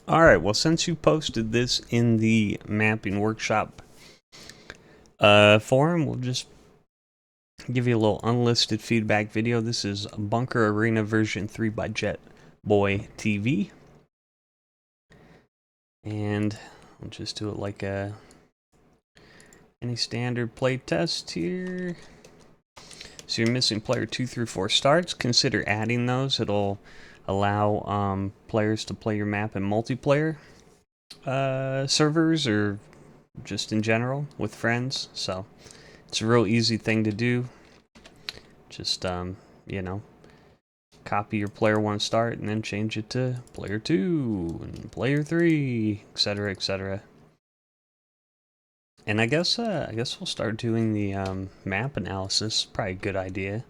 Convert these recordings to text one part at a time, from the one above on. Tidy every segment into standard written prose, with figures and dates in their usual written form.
Alright, well, since you posted this in the mapping workshop forum, we'll just give you a little unlisted feedback video. This is Bunker Arena version 3 by jetteboytv. And we'll just do it like any standard playtest here. So you're missing player 2 through 4 starts. Consider adding those. It'll allow players to play your map in multiplayer servers or just in general with friends. So it's a real easy thing to do. Just you know, copy your player 1 start and then change it to player 2 and player 3, etc., etc. And I guess we'll start doing the map analysis. Probably a good idea.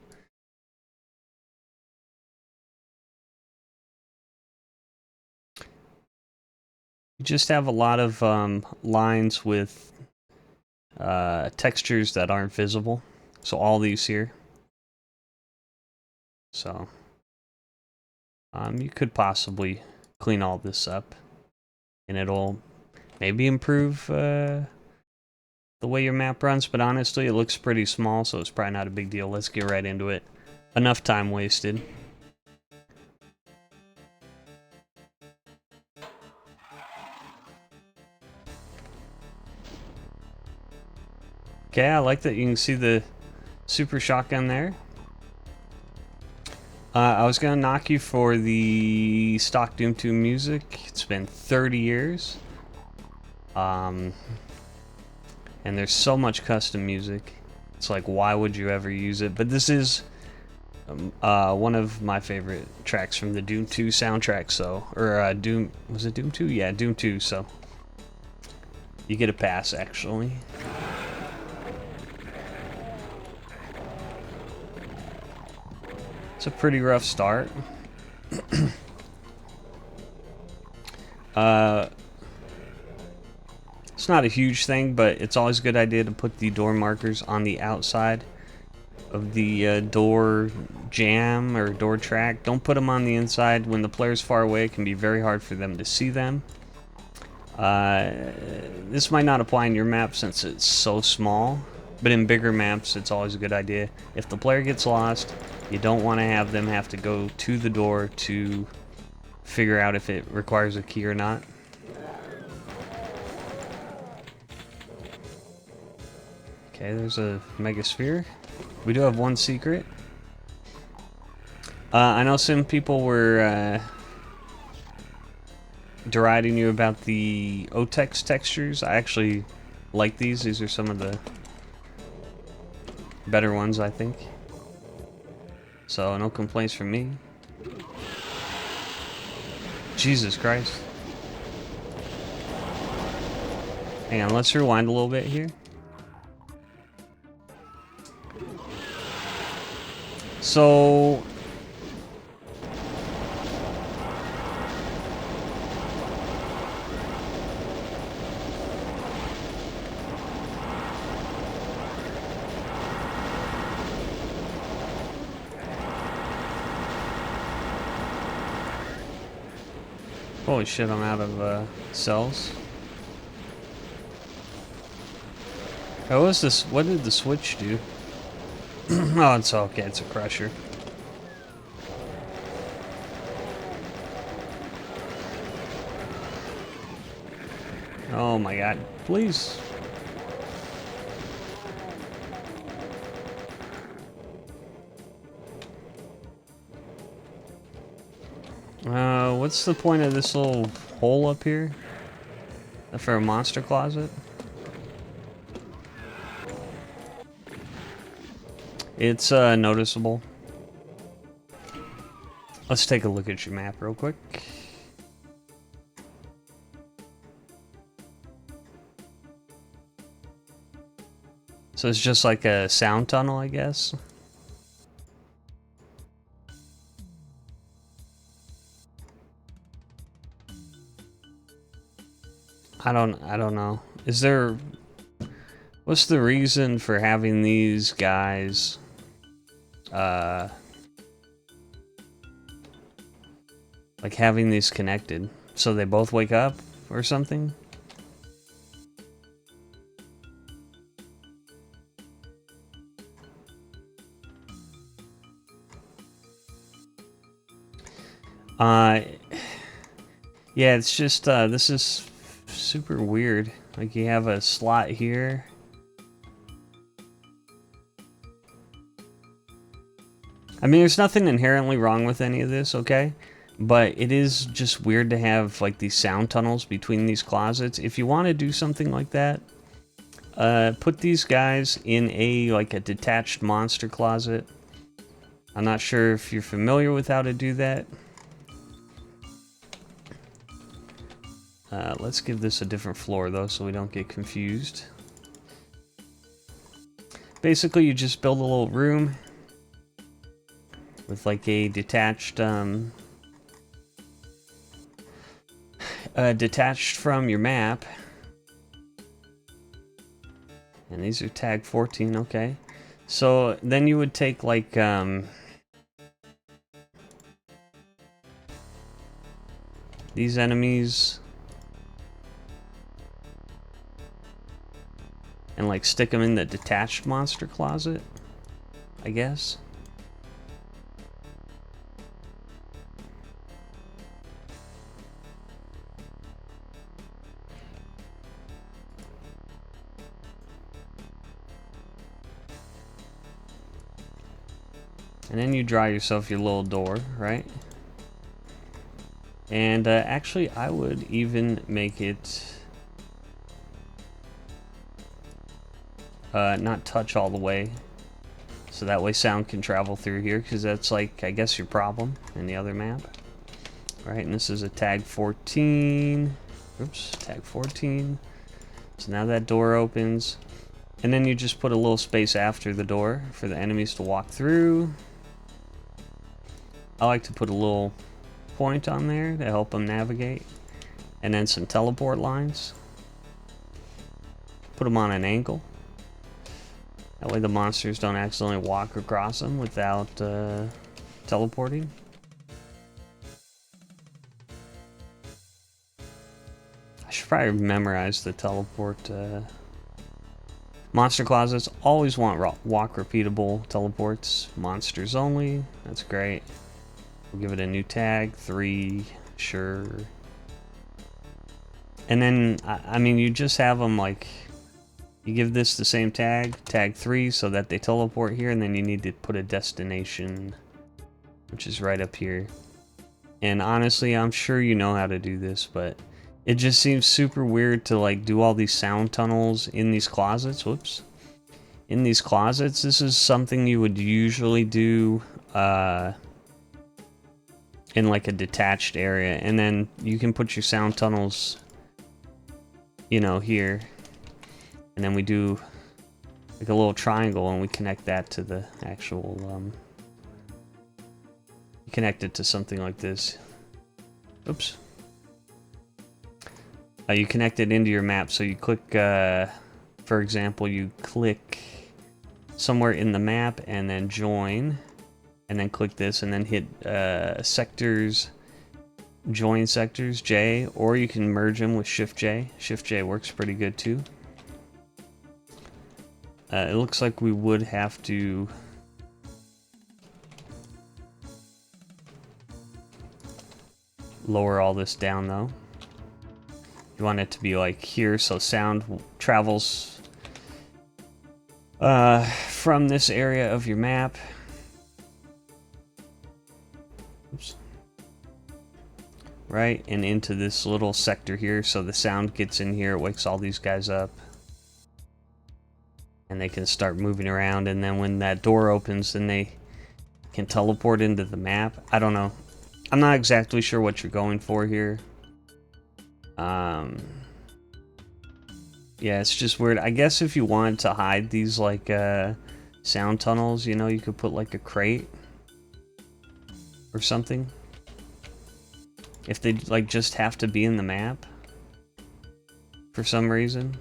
You just have a lot of lines with textures that aren't visible. So all these here. So you could possibly clean all this up, and it'll maybe improve the way your map runs. But honestly, it looks pretty small, so it's probably not a big deal. Let's get right into it. Enough time wasted. Okay, I like that you can see the super shotgun there. I was gonna knock you for the stock Doom 2 music. It's been 30 years. And there's so much custom music. It's like, why would you ever use it? But this is one of my favorite tracks from the Doom 2 soundtrack. So, or Doom, was it Doom 2? Yeah, Doom 2. So you get a pass, actually. It's a pretty rough start. It's not a huge thing, but it's always a good idea to put the door markers on the outside of the door jam or door track. Don't put them on the inside. When the player's far away, it can be very hard for them to see them. This might not apply in your map since it's so small, but in bigger maps, it's always a good idea. If the player gets lost, you don't want to have them have to go to the door to figure out if it requires a key or not. Okay, there's a mega sphere. We do have one secret. I know some people were deriding you about the OTEX textures. I actually like these. These are some of the better ones, I think. So, no complaints from me. Jesus Christ. Hang on, let's rewind a little bit here. So... Holy shit, I'm out of cells. Oh, what was this? What did the switch do? Oh, it's okay, it's a crusher. Oh my god, please. What's the point of this little hole up here? For a monster closet? It's noticeable. Let's take a look at your map real quick. So it's just like a sound tunnel, I guess. I don't know. Is there... What's the reason for having these guys... like having these connected? So they both wake up or something? Yeah, it's just, this is super weird. Like, you have a slot here. I mean, there's nothing inherently wrong with any of this, okay? But it is just weird to have, like, these sound tunnels between these closets. If you want to do something like that, put these guys in like a detached monster closet. I'm not sure if you're familiar with how to do that. Let's give this a different floor, though, so we don't get confused. Basically, you just build a little room with, like, a detached, detached from your map. And these are tag 14, okay. So, then you would take, like, these enemies and, like, stick them in the detached monster closet, I guess. And then you draw yourself your little door, right? And actually, I would even make it not touch all the way. So that way sound can travel through here, because that's, like, I guess your problem in the other map. Right, and this is a tag 14. Oops, tag 14. So now that door opens. And then you just put a little space after the door for the enemies to walk through. I like to put a little point on there to help them navigate. And then some teleport lines. Put them on an angle. That way the monsters don't accidentally walk across them without teleporting. I should probably memorize the teleport. Monster closets always want walk repeatable teleports. Monsters only. That's great. We'll give it a new tag. 3. Sure. And then, I mean, you just have them like... You give this the same tag, tag 3, so that they teleport here, and then you need to put a destination, which is right up here. And honestly, I'm sure you know how to do this, but it just seems super weird to, like, do all these sound tunnels in these closets. Whoops. In these closets, this is something you would usually do in, like, a detached area. And then you can put your sound tunnels, you know, here. And then we do like a little triangle, and we connect that to the actual, connect it to something like this. Oops. You connect it into your map, so you click, for example, you click somewhere in the map, and then join, and then click this, and then hit sectors, join sectors, J, or you can merge them with Shift J. Shift J works pretty good too. It looks like we would have to lower all this down, though. You want it to be like here, so sound travels from this area of your map. Oops. Right, and into this little sector here, so the sound gets in here, it wakes all these guys up. And they can start moving around, and then when that door opens, then they can teleport into the map. I don't know. I'm not exactly sure what you're going for here. Yeah, it's just weird. I guess if you wanted to hide these, like, sound tunnels, you know, you could put, like, a crate or something. If they, like, just have to be in the map for some reason.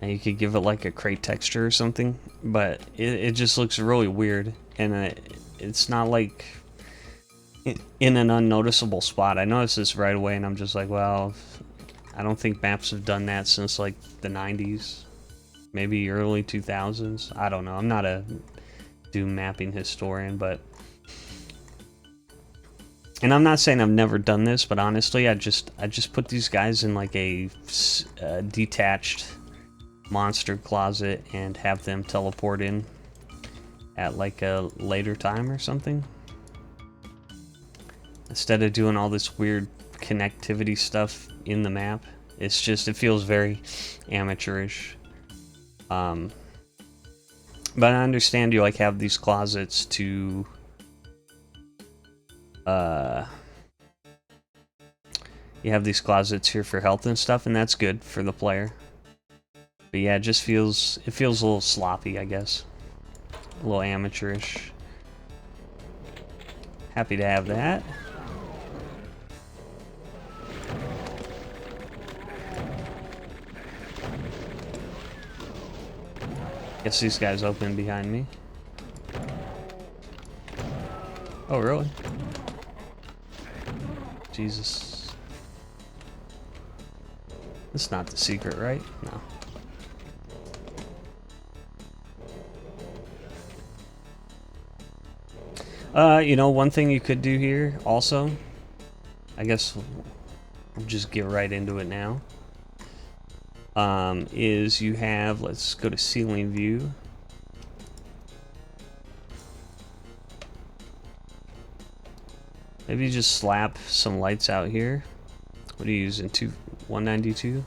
And you could give it like a crate texture or something, but it just looks really weird, and it's not like, in an unnoticeable spot. I noticed this right away, and I'm just like, well, I don't think maps have done that since like the 90s, maybe early 2000s. I don't know. I'm not a Doom mapping historian, but, and I'm not saying I've never done this, but honestly, I just put these guys in like a detached monster closet and have them teleport in at like a later time or something, instead of doing all this weird connectivity stuff in the map. It's just, it feels very amateurish. But I understand you like have these closets to you have these closets here for health and stuff, and that's good for the player. But yeah, it just feels, it feels a little sloppy, I guess. A little amateurish. Happy to have that. Guess these guys open behind me. Oh, really? Jesus. That's not the secret, right? No. You know, one thing you could do here, also, I guess we'll just get right into it now, is you have, let's go to ceiling view. Maybe just slap some lights out here. What are you using? 192?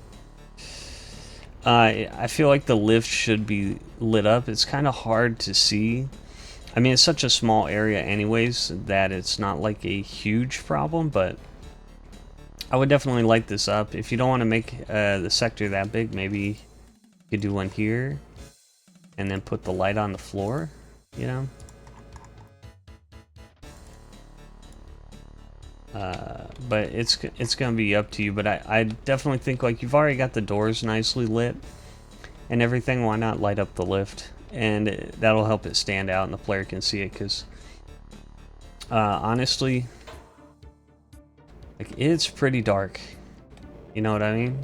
I feel like the lift should be lit up. It's kind of hard to see. I mean, it's such a small area anyways that it's not like a huge problem, but I would definitely light this up. If you don't want to make the sector that big, maybe you could do one here and then put the light on the floor, you know? But it's gonna be up to you. But I definitely think, like, you've already got the doors nicely lit and everything, why not light up the lift? And that'll help it stand out and the player can see it, because honestly, like, it's pretty dark, you know what I mean?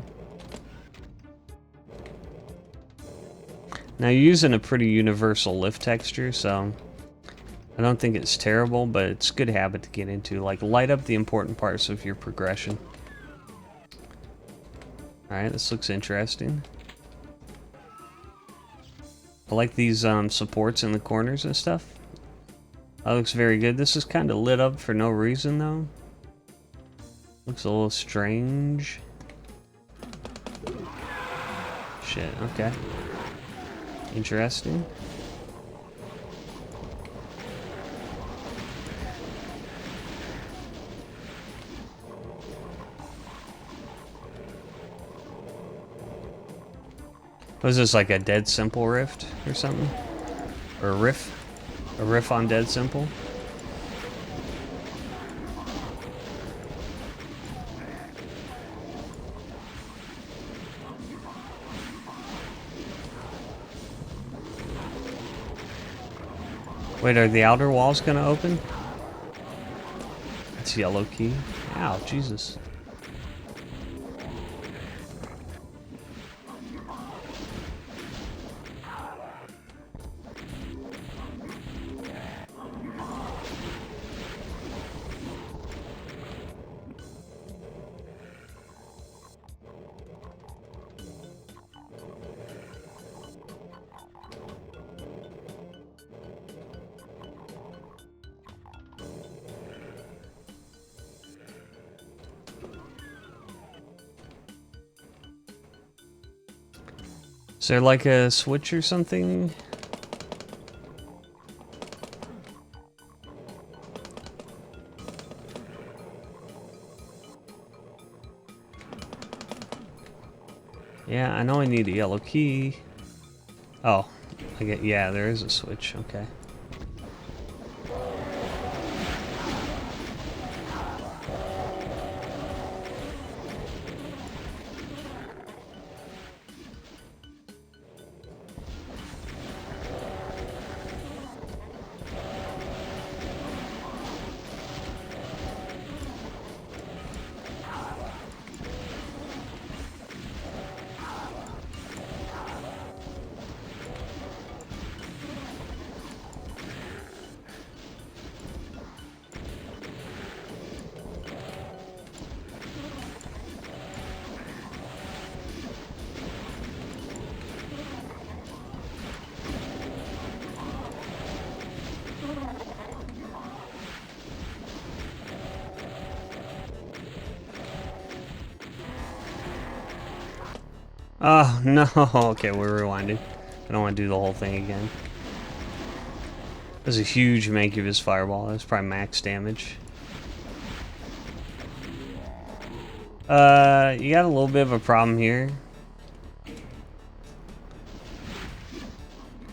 Now, you're using a pretty universal lift texture, so I don't think it's terrible, but it's a good habit to get into. Like, light up the important parts of your progression. Alright, this looks interesting. I like these supports in the corners and stuff. That looks very good. This is kind of lit up for no reason, though. Looks a little strange. Shit, okay. Interesting. Was this like a Dead Simple rift or something? Or a riff? A riff on Dead Simple? Wait, are the outer walls gonna open? That's yellow key. Ow, Jesus. Is there like a switch or something? Yeah, I know I need a yellow key. Oh, yeah, there is a switch, okay. Oh, no. Okay, we're rewinding. I don't want to do the whole thing again. There's a huge Mancubus fireball. That's probably max damage. You got a little bit of a problem here.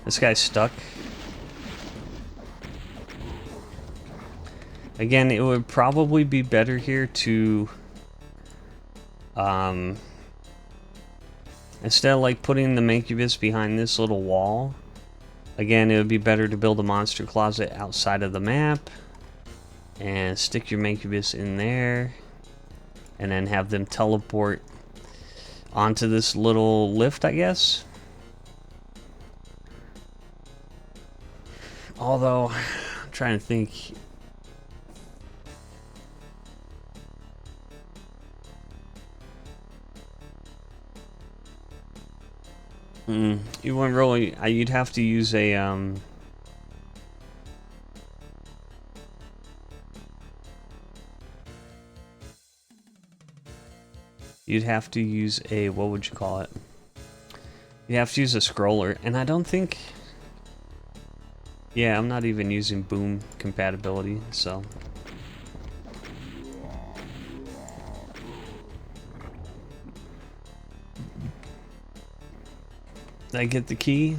This guy's stuck. Again, it would probably be better here to, instead of like putting the Mancubus behind this little wall, again, it would be better to build a monster closet outside of the map and stick your Mancubus in there and then have them teleport onto this little lift, I guess. Although, I'm trying to think. You wouldn't really. You'd have to use a You'd have to use a, what would you call it? You'd have to use a scroller, and I don't think. Yeah, I'm not even using boom compatibility, so. Did I get the key?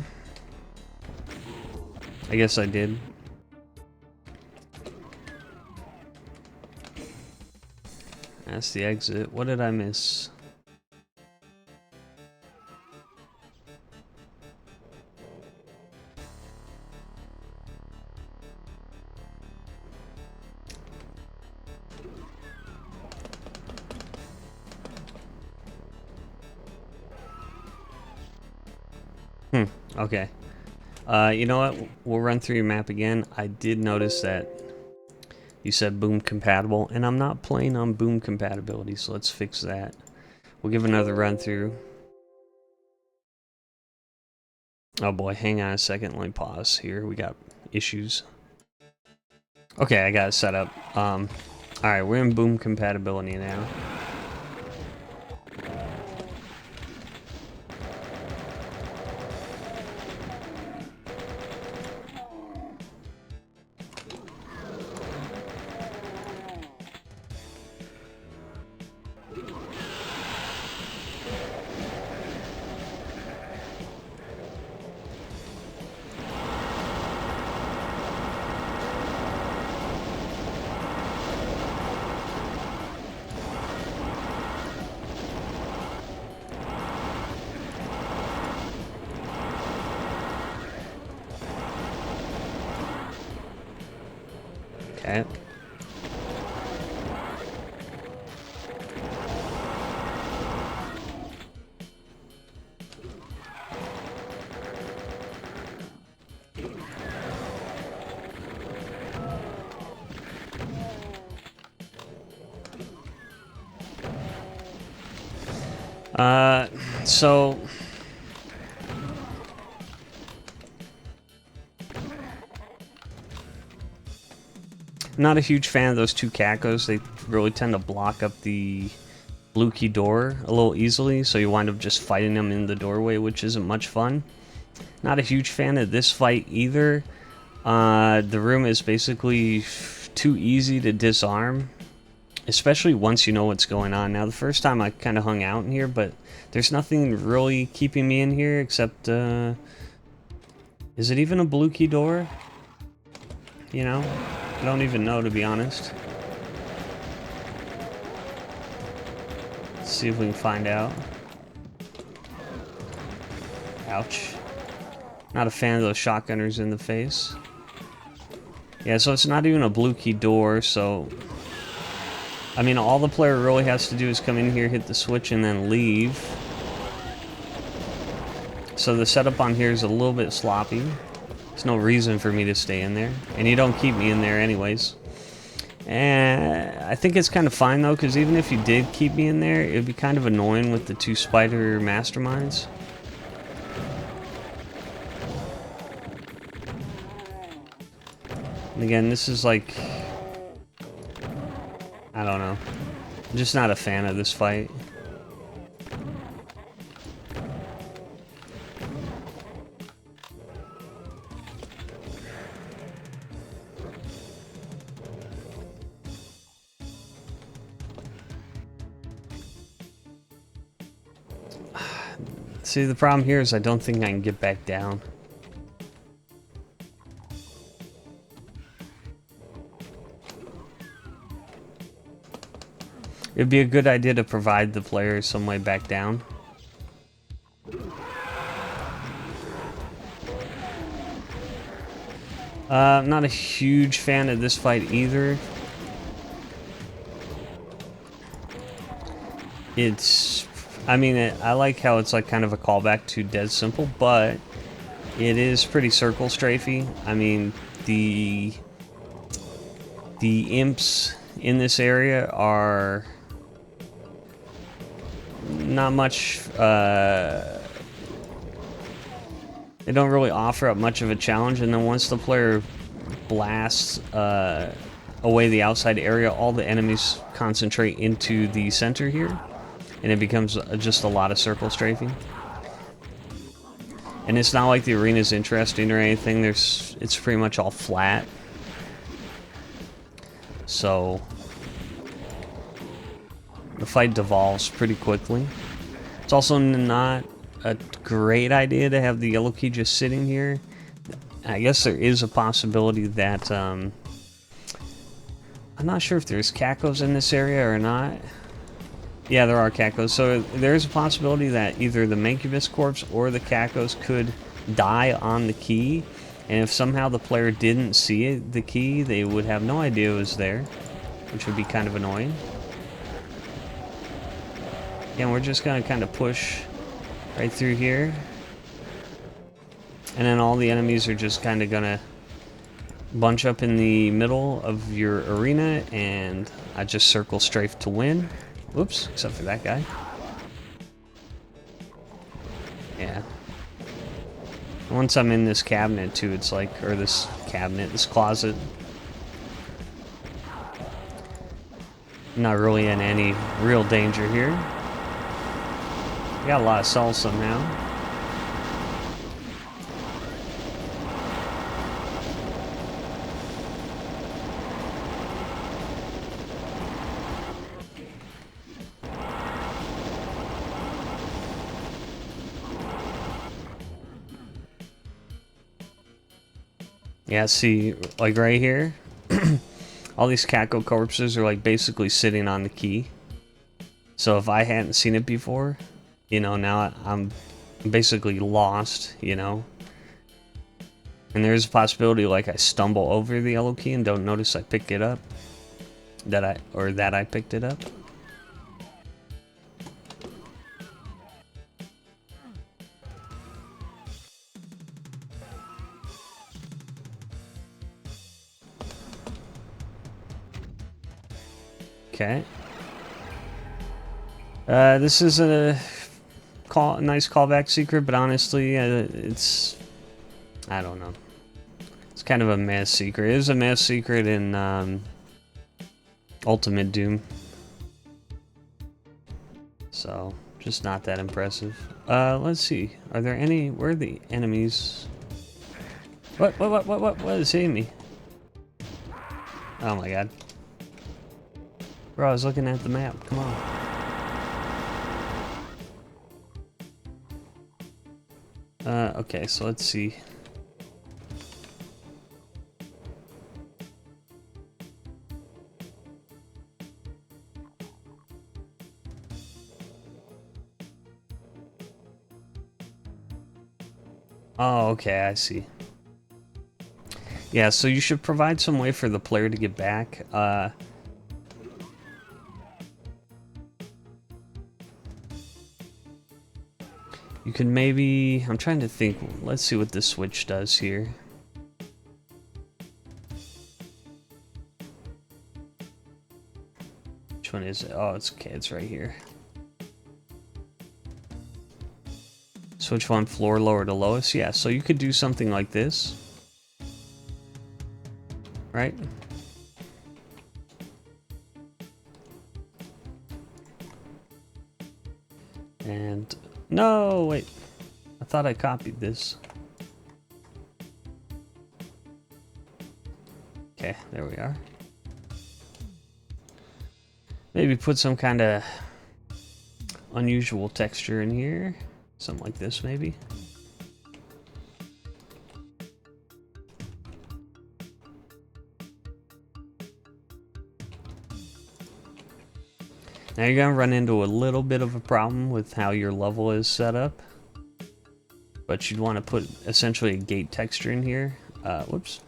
I guess I did. That's the exit. What did I miss? Okay. You know what? We'll run through your map again. I did notice that you said boom compatible, and I'm not playing on boom compatibility, so let's fix that. We'll give another run through. Oh boy, hang on a second. Let me pause here. We got issues. Okay, I got it set up. Alright, we're in boom compatibility now. Okay. So I'm not a huge fan of those two cacos. They really tend to block up the blue key door a little easily, so you wind up just fighting them in the doorway, which isn't much fun. Not a huge fan of this fight either. The room is basically too easy to disarm, especially once you know what's going on. Now, the first time I kind of hung out in here, but there's nothing really keeping me in here except, is it even a blue key door? You know? I don't even know, to be honest. Let's see if we can find out. Ouch. Not a fan of those shotgunners in the face. Yeah, so it's not even a blue key door, so I mean, all the player really has to do is come in here, hit the switch, and then leave. So the setup on here is a little bit sloppy. There's no reason for me to stay in there, and you don't keep me in there anyways. And I think it's kind of fine though, because even if you did keep me in there, it would be kind of annoying with the two spider masterminds. And again, this is like, I don't know. I'm just not a fan of this fight. See, the problem here is I don't think I can get back down. It'd be a good idea to provide the player some way back down. I'm not a huge fan of this fight either. I mean, I like how it's like kind of a callback to Dead Simple, but it is pretty circle strafey. I mean, the imps in this area are not much. They don't really offer up much of a challenge, and then once the player blasts away the outside area, all the enemies concentrate into the center here, and it becomes just a lot of circle strafing. And it's not like the arena's interesting or anything. It's pretty much all flat. So the fight devolves pretty quickly. It's also not a great idea to have the yellow key just sitting here. I guess there is a possibility that I'm not sure if there's cacos in this area or not. Yeah, there are cacos. So there's a possibility that either the Mancubus corpse or the cacos could die on the key, and if somehow the player didn't see it, the key, they would have no idea it was there, which would be kind of annoying. And we're just gonna kind of push right through here, and then all the enemies are just kind of gonna bunch up in the middle of your arena, and I just circle strafe to win. Oops, except for that guy. Yeah. Once I'm in this cabinet too, it's like, or this cabinet, this closet, I'm not really in any real danger here. Got a lot of cells somehow. Yeah, see, like right here, all these Caco corpses are like basically sitting on the key. So if I hadn't seen it before, you know, now I'm basically lost, you know. And there's a possibility like I stumble over the yellow key and don't notice I picked it up. That I picked it up. Okay. This is a nice callback secret, but honestly, it's, I don't know. It's kind of a mess secret. It is a mess secret in Ultimate Doom. So, just not that impressive. Let's see. Are there any, where are the enemies? What is hitting me? Oh my god. Bro, I was looking at the map. Come on. Okay, so let's see. Oh, okay, I see. Yeah, so you should provide some way for the player to get back. You could maybe, I'm trying to think, let's see what this switch does here. Which one is it? Oh, it's okay, it's right here. Switch one floor lower to lowest. Yeah, so you could do something like this. Right? And no, wait. I thought I copied this. Okay, there we are. Maybe put some kind of unusual texture in here. Something like this, maybe. Now you're going to run into a little bit of a problem with how your level is set up. But you'd want to put essentially a gate texture in here. Whoops.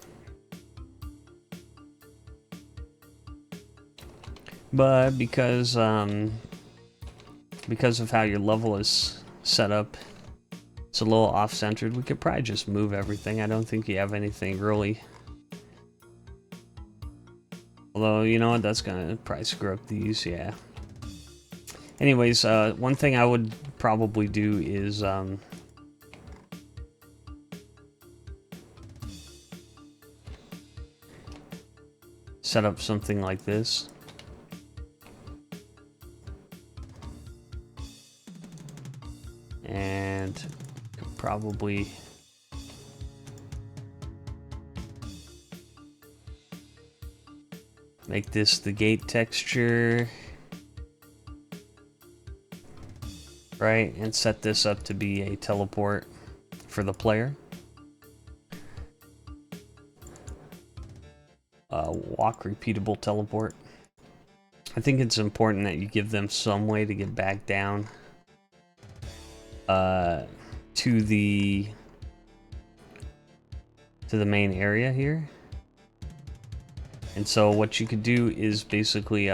But because of how your level is set up, it's a little off-centered. We could probably just move everything. I don't think you have anything really. Although, you know what? That's going to probably screw up these, yeah. Anyways, one thing I would probably do is set up something like this. And probably make this the gate texture, right? And set this up to be a teleport for the player. Walk repeatable teleport. I think it's important that you give them some way to get back down to the main area here. And so what you could do is basically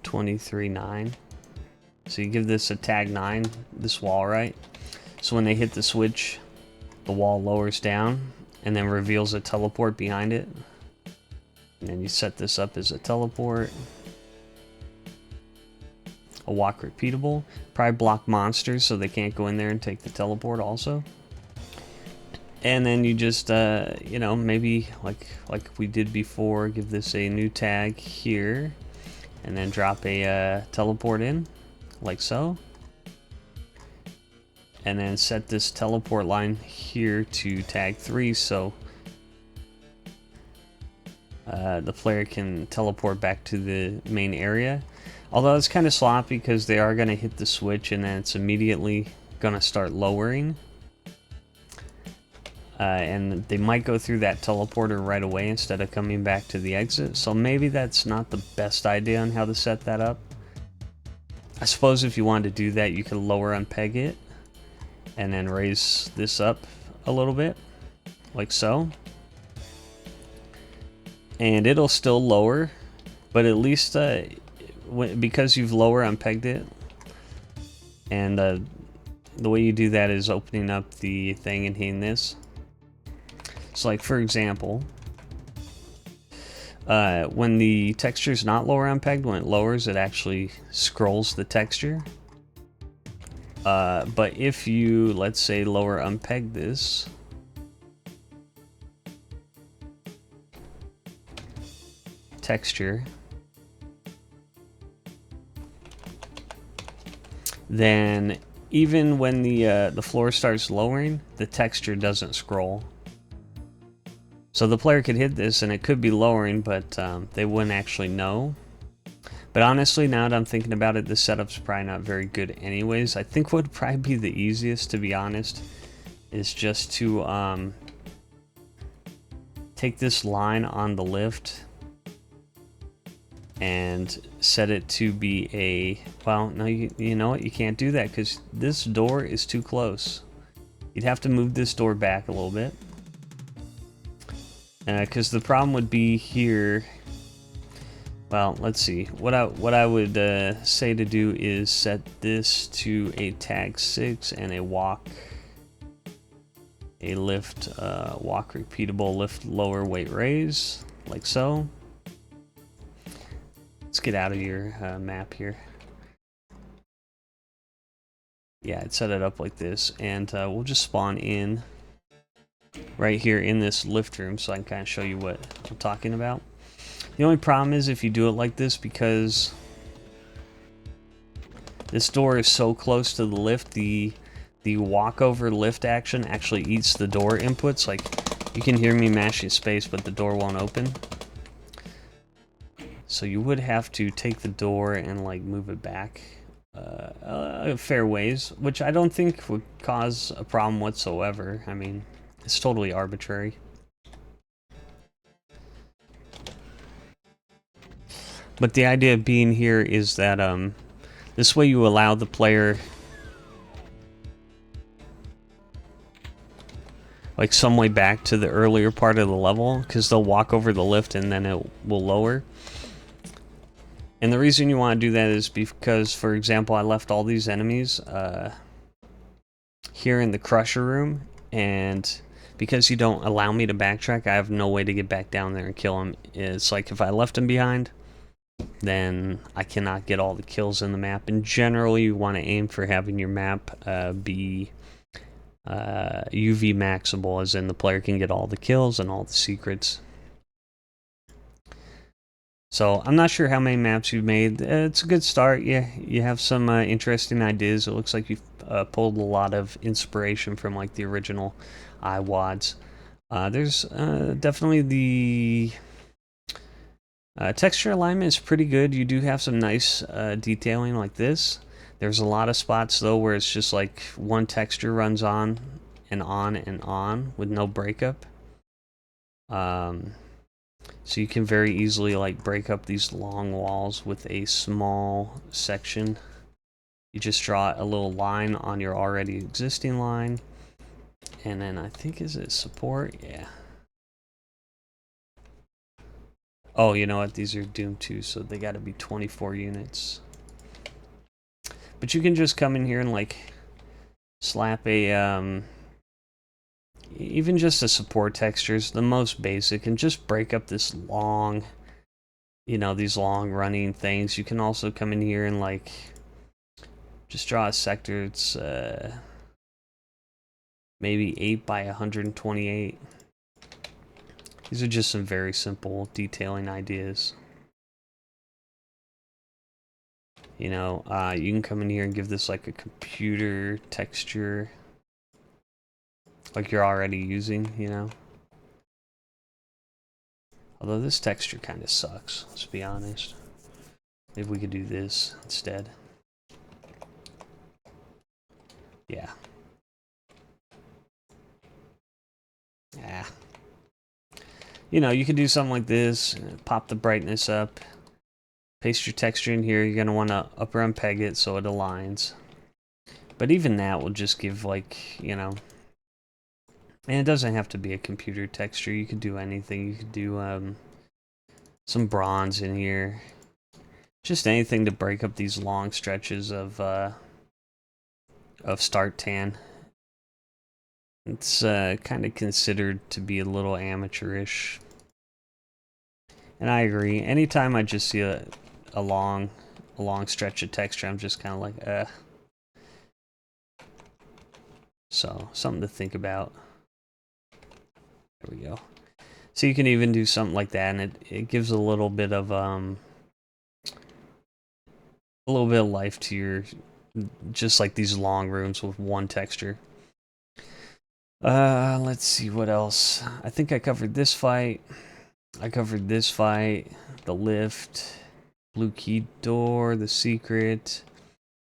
23.9. So you give this a tag 9, this wall, right? So when they hit the switch, the wall lowers down and then reveals a teleport behind it. And then you set this up as a teleport. A walk repeatable. Probably block monsters so they can't go in there and take the teleport also. And then you just, you know, maybe like we did before, give this a new tag here. And then drop a teleport in, like so. And then set this teleport line here to tag 3 so the player can teleport back to the main area. Although it's kind of sloppy because they are going to hit the switch and then it's immediately going to start lowering. And they might go through that teleporter right away instead of coming back to the exit. So maybe that's not the best idea on how to set that up. I suppose if you wanted to do that, you could lower unpeg it and then raise this up a little bit, like so. And it'll still lower, but at least because you've lower unpegged it, and the way you do that is opening up the thing and hitting this. So like for example, when the texture is not lower unpegged, when it lowers, it actually scrolls the texture. But if you, let's say, lower unpeg this, texture, then even when the floor starts lowering, the texture doesn't scroll. So the player could hit this and it could be lowering, but they wouldn't actually know. But honestly, now that I'm thinking about it, the setup's probably not very good anyways. I think what would probably be the easiest, to be honest, is just to take this line on the lift and set it to be a, well, no, you know what, you can't do that because this door is too close. You'd have to move this door back a little bit. Because the problem would be here. Well, let's see. What I would say to do is set this to a tag 6 and a walk, a lift, walk repeatable, lift lower weight raise, like so. Let's get out of your map here. Yeah, I'd set it up like this, and we'll just spawn in right here in this lift room so I can kind of show you what I'm talking about. The only problem is if you do it like this, because this door is so close to the lift, the walkover lift action actually eats the door inputs. Like You can hear me mashing space, but the door won't open. So you would have to take the door and like move it back a fair ways, which I don't think would cause a problem whatsoever. I mean, it's totally arbitrary. But the idea of being here is that this way you allow the player like some way back to the earlier part of the level, because they'll walk over the lift and then it will lower. And the reason you want to do that is because, for example, I left all these enemies here in the crusher room, and because you don't allow me to backtrack, I have no way to get back down there and kill them. It's like if I left them behind, then I cannot get all the kills in the map. And generally, you want to aim for having your map be UV maxable, as in the player can get all the kills and all the secrets. So I'm not sure how many maps you've made. It's a good start. Yeah, you have some interesting ideas. It looks like you've pulled a lot of inspiration from like the original iWads. There's definitely the texture alignment is pretty good. You do have some nice detailing like this. There's a lot of spots though where it's just like one texture runs on and on and on with no breakup. So you can very easily like break up these long walls with a small section. You just draw a little line on your already existing line, and then I think, is it support? Yeah. Oh, you know what? These are doomed too, so they got to be 24 units. But you can just come in here and like slap a even just a support textures, the most basic, and just break up this long, you know, these long running things. You can also come in here and like just draw a sector. It's maybe 8 by 128. These are just some very simple detailing ideas. You know, you can come in here and give this like a computer texture, like you're already using, you know. Although this texture kind of sucks, let's be honest. Maybe we could do this instead. Yeah. You know, you could do something like this, pop the brightness up, paste your texture in here. You're going to want to upper unpeg it so it aligns. But even that will just give, like, you know, and it doesn't have to be a computer texture. You could do anything. You could do some bronze in here. Just anything to break up these long stretches of start tan. It's kind of considered to be a little amateurish. And I agree. Anytime I just see a long stretch of texture, I'm just kind of like, So, something to think about. There we go. So you can even do something like that, and it gives a little bit of life to your, just like these long rooms with one texture. Let's see what else. I think I covered this fight. I covered this fight, the lift, blue key door, the secret,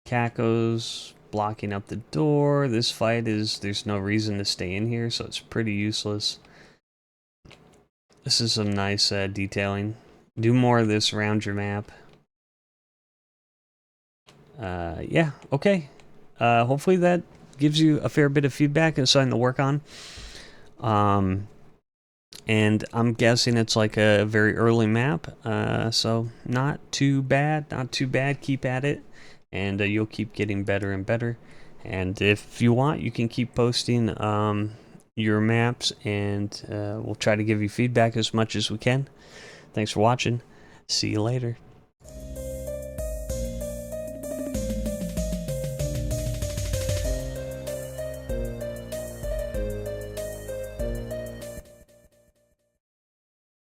Caco's blocking up the door. This fight is, there's no reason to stay in here, so it's pretty useless. This is some nice detailing. Do more of this around your map. Yeah, okay. Hopefully that gives you a fair bit of feedback and something to work on. And I'm guessing it's like a very early map, so not too bad, not too bad. Keep at it, and you'll keep getting better and better. And if you want, you can keep posting your maps, and we'll try to give you feedback as much as we can. Thanks for watching. See you later.